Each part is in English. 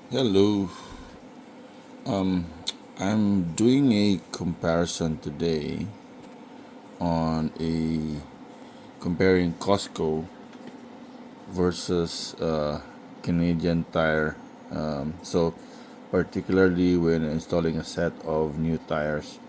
Hello. I'm doing a comparison today on a comparing Costco versus Canadian Tire. So, particularly when installing a set of new tires.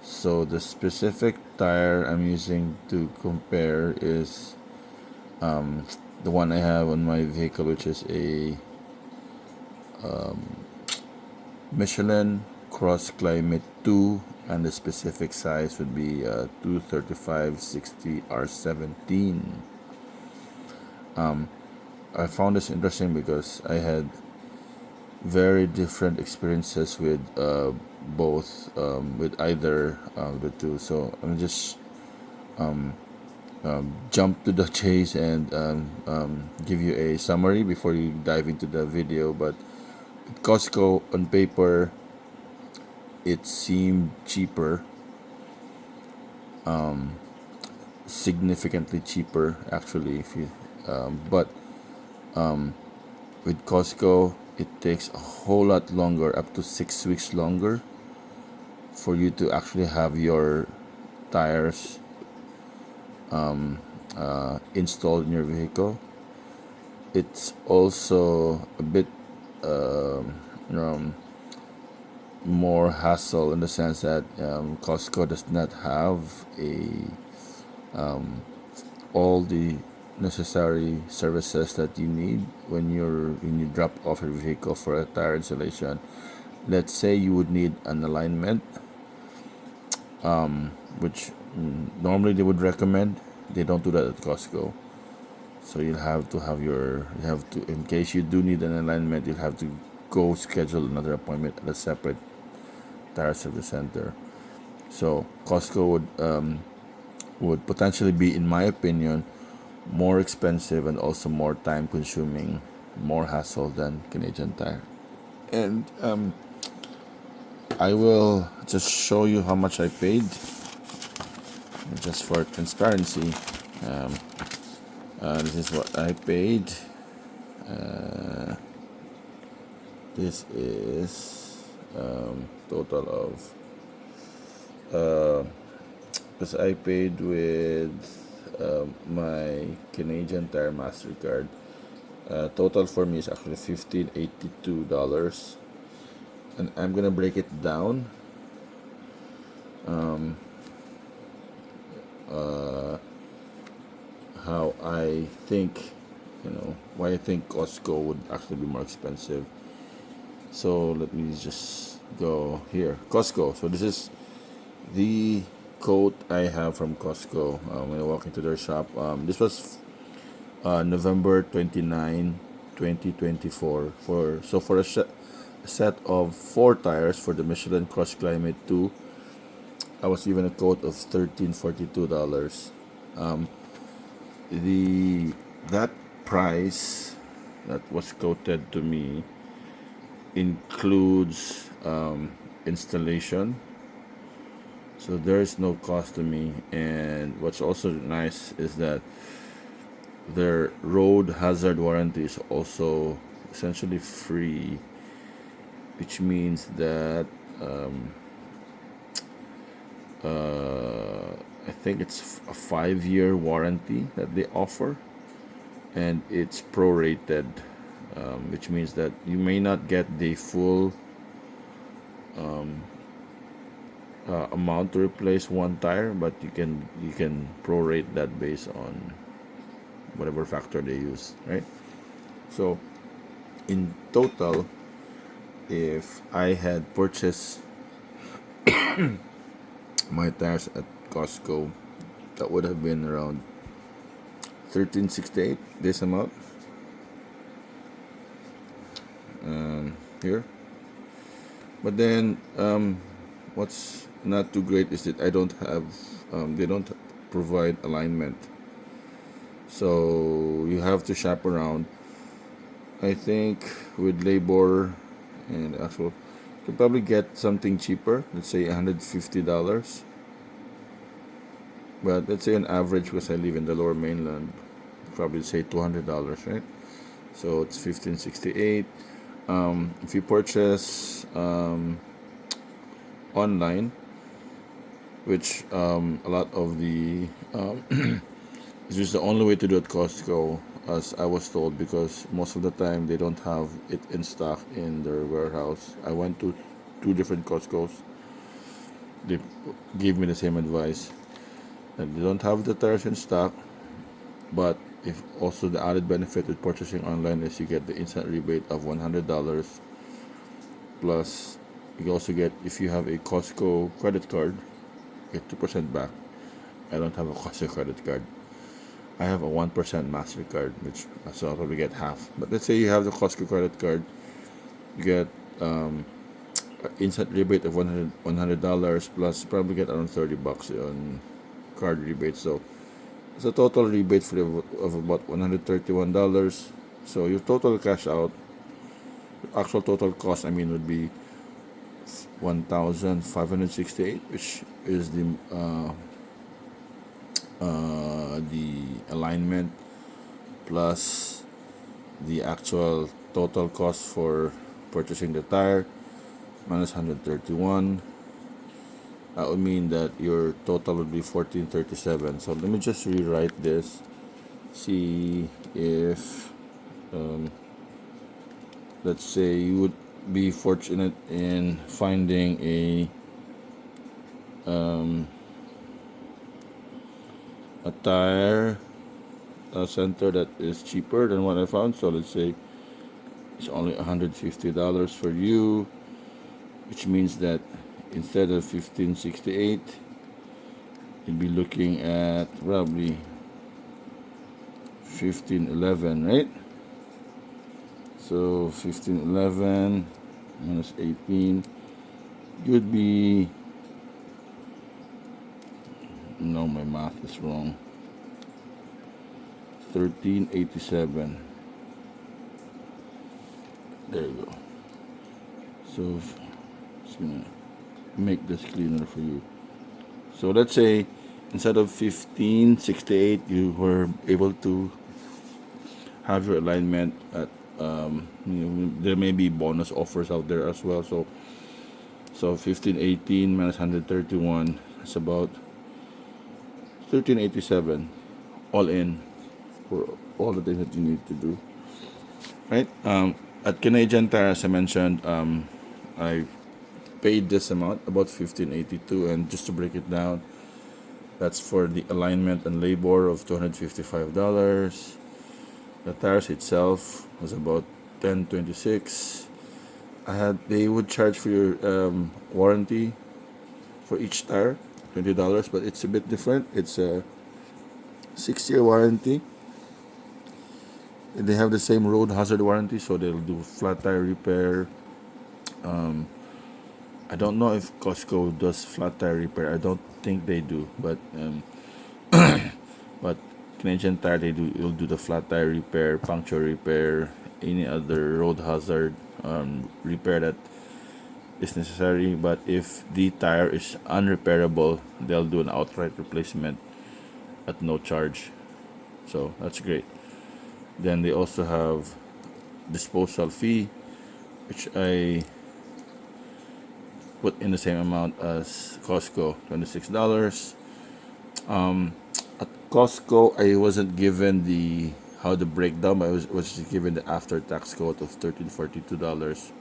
So, the specific tire I'm using to compare is the one I have on my vehicle, which is a Michelin CrossClimate II, and the specific size would be 235/60 R17. I found this interesting because I had very different experiences with both, with either the two. So I'm just jump to the chase and give you a summary before you dive into the video. But Costco on paper, it seemed cheaper, significantly cheaper actually. If you, but with Costco, it takes a whole lot longer, up to 6 weeks longer, for you to actually have your tires installed in your vehicle. It's also a bit um, more hassle in the sense that Costco does not have a all the necessary services that you need when you drop off your vehicle for a tire installation. Let's say you would need an alignment, which normally they would recommend. They don't do that at Costco. So you have to, in case you do need an alignment, you'll have to go schedule another appointment at a separate tire service center. So Costco would potentially be, in my opinion, more expensive and also more time consuming, more hassle than Canadian Tire. And I will just show you how much I paid, just for transparency. Um, this is what I paid. Uh, this is total of because I paid with my Canadian Tire Mastercard. Total for me is actually $1582, and I'm gonna break it down. How I think, why I think Costco would actually be more expensive. So let me just go here, Costco. So this is the quote I have from Costco when I walk into their shop. This was November 29, 2024. For a set of four tires for the Michelin CrossClimate II, I was given a quote of $1342. The that price that was quoted to me includes installation, so there is no cost to me. And what's also nice is that their road hazard warranty is also essentially free, which means that I think it's a 5-year warranty that they offer, and it's prorated, which means that you may not get the full amount to replace one tire, but you can prorate that based on whatever factor they use, right? So in total, if I had purchased my tires at Costco, that would have been around 1368, this amount here. But then what's not too great is that I don't have they don't provide alignment, so you have to shop around. I think with labor and actual, you could probably get something cheaper, let's say $150. But let's say on average, because I live in the lower mainland, probably say $200, right? So it's 1568. If you purchase online, which a lot of the it's just the only way to do at Costco, as I was told, because most of the time they don't have it in stock in their warehouse. I went to two different Costco's. They gave me the same advice that they don't have the tires in stock, but if also the added benefit with purchasing online is you get the instant rebate of $100, plus you also get, if you have a Costco credit card, you get 2% back. I don't have a Costco credit card. I have a 1% MasterCard, which so I'll probably get half. But let's say you have the Costco credit card, you get instant rebate of $100 plus probably get around $30 on card rebate. So it's a total rebate for of about $131. So your total cash out, actual total cost, I mean, would be 1,568, which is the alignment plus the actual total cost for purchasing the tire minus 131. That would mean that your total would be 1437. So let me just rewrite this, see if let's say you would be fortunate in finding a tire center that is cheaper than what I found. So let's say it's only $150 for you, which means that instead of 1568, you'd be looking at probably 1511, right? So 1511 minus 18, you'd be, no, my math is wrong, 1387. There you go. So just gonna make this cleaner for you. So let's say instead of 1568, you were able to have your alignment at there may be bonus offers out there as well. So 1518 minus 131 is about 1387 all in for all the things that you need to do, right? At Canadian Tire, as I mentioned, I paid this amount, about 1582, and just to break it down, that's for the alignment and labor of $255. The tires itself was about $1026. They would charge for your warranty for each tire, $20, but it's a bit different. It's a 6-year warranty. They have the same road hazard warranty, so they'll do flat tire repair. I don't know if Costco does flat tire repair. I don't think they do, but but Canadian Tire, you'll do the flat tire repair, puncture repair, any other road hazard repair that is necessary. But if the tire is unrepairable, they'll do an outright replacement at no charge. So that's great. Then they also have disposal fee, which I put in the same amount as Costco, $26. At Costco, I wasn't given the breakdown. I was given the after tax quote of $1342.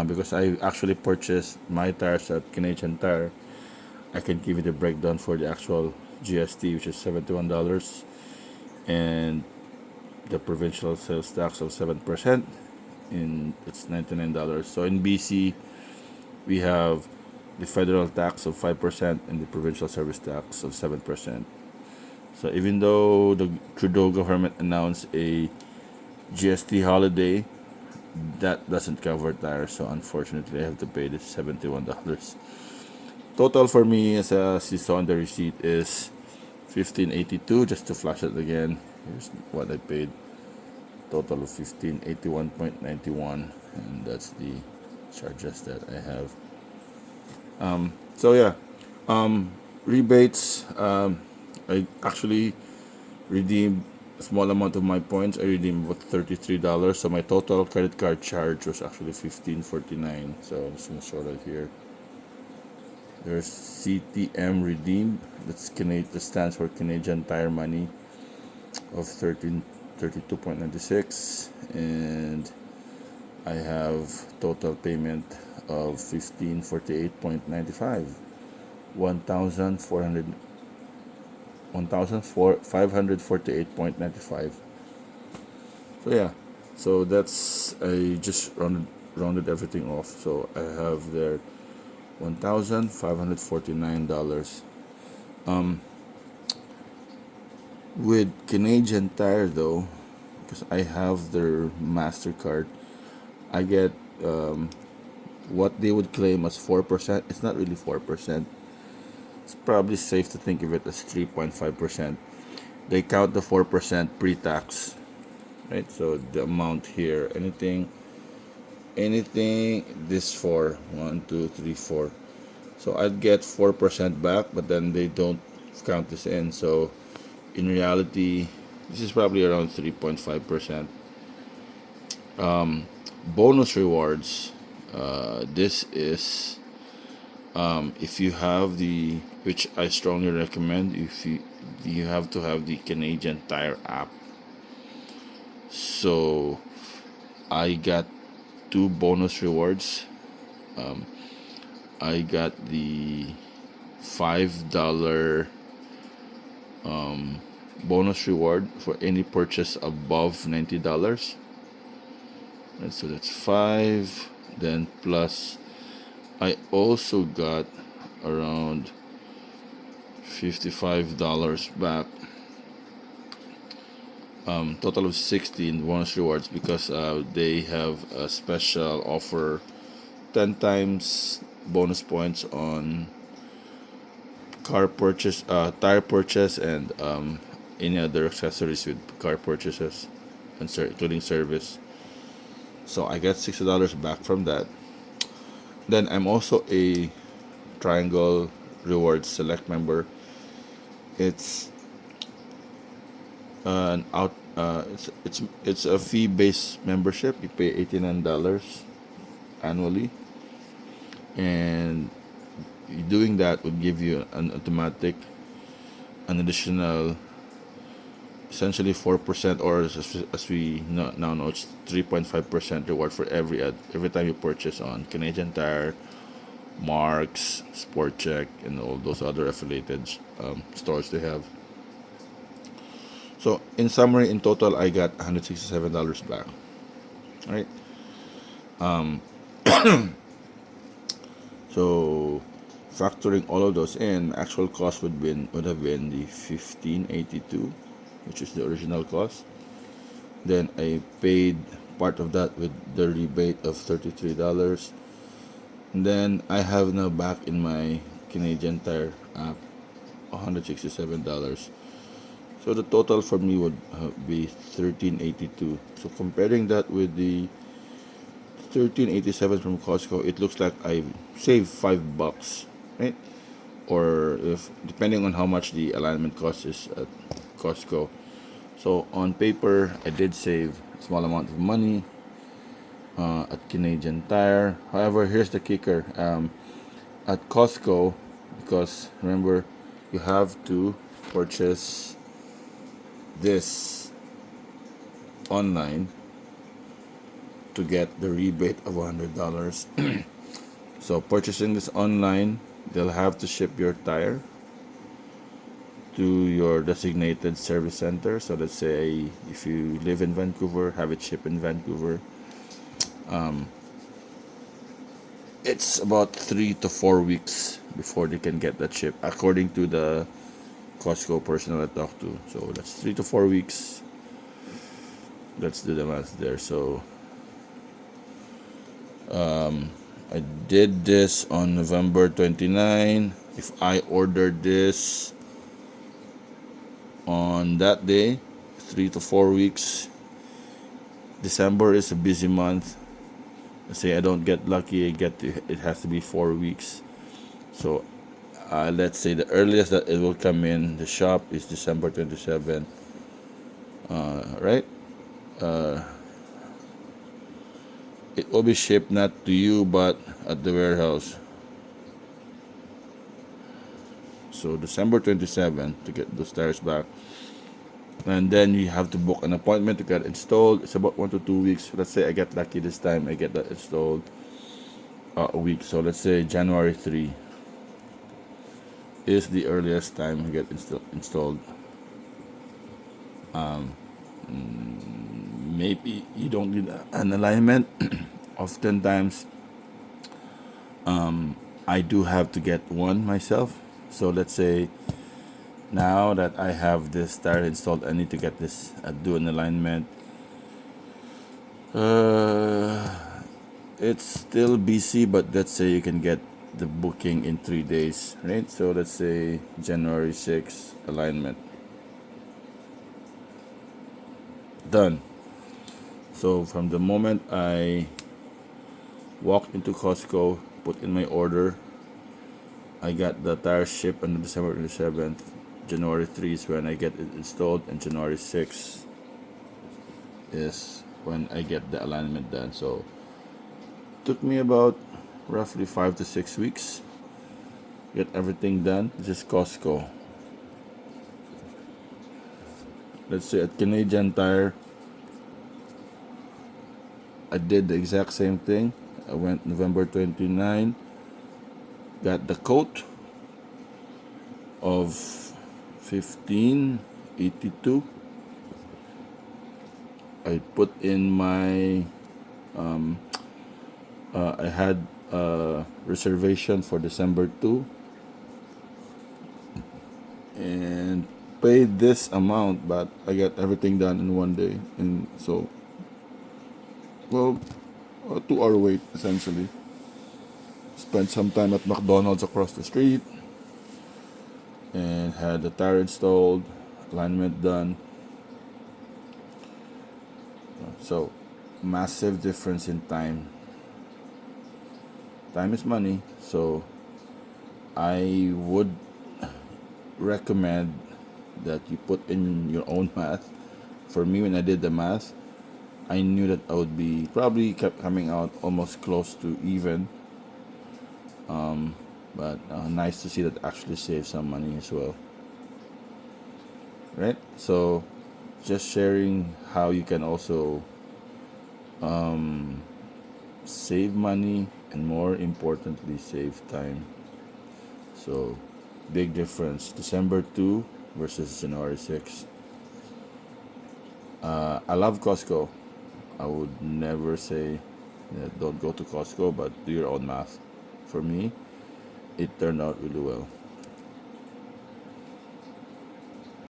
Because I actually purchased my tires at Canadian Tire, I can give you the breakdown for the actual GST, which is $71, and the provincial sales tax of 7%. It's $99. So in BC, we have the federal tax of 5% and the provincial service tax of 7%. So even though the Trudeau government announced a GST holiday, that doesn't cover tires. So unfortunately, I have to pay this $71. Total for me, as you saw on the receipt, is $1582. Just to flash it again, here's what I paid. Total of $1581.91, and that's the charges that I have. So yeah, rebates. I actually redeemed small amount of my points. I redeemed about $33. So my total credit card charge was actually $15.49. So I'm just gonna show that here. There's CTM redeemed. That stands for Canadian Tire Money of 1332.96, and I have total payment of 1548.95, 1,548.95. So yeah, so that's I just rounded everything off. So I have there $1,549. With Canadian Tire though, because I have their MasterCard, I get what they would claim as 4%. It's not really 4%. It's probably safe to think of it as 3.5%. They count the 4% pre-tax, right? So the amount here, anything this four, 1, 2, 3, 4. So I'd get 4% back, but then they don't count this in. So in reality, this is probably around 3.5%. Bonus rewards. This is if you have which I strongly recommend, if you have to have the Canadian Tire app. So I got 2 bonus rewards. I got the $5 bonus reward for any purchase above $90. And so that's 5. Then plus, I also got around $55 back. Total of 16 bonus rewards because they have a special offer, 10 times bonus points on car purchase, tire purchase, and any other accessories with car purchases, and including service. So I get $60 back from that. Then I'm also a Triangle Rewards Select member. It's an out. It's a fee-based membership. You pay $89 annually, and doing that would give you an additional, essentially 4%, or as we now know, it's 3.5% reward for every time you purchase on Canadian Tire, Marks, Sport Check, and all those other affiliated stores they have. So in summary, in total, I got $167 back. All right. So factoring all of those in, actual cost would have been the $15.82, which is the original cost. Then I paid part of that with the rebate of $33. And then I have now back in my Canadian Tire app $167. So the total for me would be $13.82. So comparing that with the $13.87 from Costco, it looks like I saved $5, right? Or if depending on how much the alignment cost is at Costco. So on paper, I did save a small amount of money at Canadian Tire. However, here's the kicker: at Costco, because remember, you have to purchase this online to get the rebate of $100. So purchasing this online, they'll have to ship your tire to your designated service center. So let's say if you live in Vancouver, have it shipped in Vancouver. It's about 3 to 4 weeks before they can get that ship, according to the Costco person I talked to. So that's 3 to 4 weeks. Let's do the math there. So I did this on November 29. If I ordered this on that day, 3 to 4 weeks. December is a busy month. Let's say I don't get lucky, it has to be 4 weeks. So let's say the earliest that it will come in the shop is December 27. right? Uh, it will be shipped not to you but at the warehouse. So December 27th to get those tires back. And then you have to book an appointment to get installed. It's about 1 to 2 weeks. Let's say I get lucky this time, I get that installed a week. So let's say January 3 is the earliest time I get installed. Maybe you don't need an alignment. Oftentimes, I do have to get one myself. So let's say now that I have this tire installed, I need to get this, do an alignment. It's still busy, but let's say you can get the booking in 3 days, right? So let's say January 6th, alignment. Done. So from the moment I walked into Costco, put in my order, I got the tire shipped on December 27th. January 3 is when I get it installed, and January 6th is when I get the alignment done. So took me about roughly 5 to 6 weeks. Get everything done. This is Costco. Let's say at Canadian Tire, I did the exact same thing. I went November 29, got the coat of 1582. I put in my I had a reservation for December 2 and paid this amount, but I got everything done in 1 day. And so, well, a 2 hour wait essentially. Spent some time at McDonald's across the street and had the tire installed, alignment done. So, massive difference in time. Time is money, so I would recommend that you put in your own math. For me, when I did the math, I knew that I would be probably kept coming out almost close to even. But nice to see that actually save some money as well. Right? So, just sharing how you can also save money and more importantly, save time. So, big difference. December 2 versus January 6. I love Costco. I would never say don't go to Costco, but do your own math. For me, it turned out really well.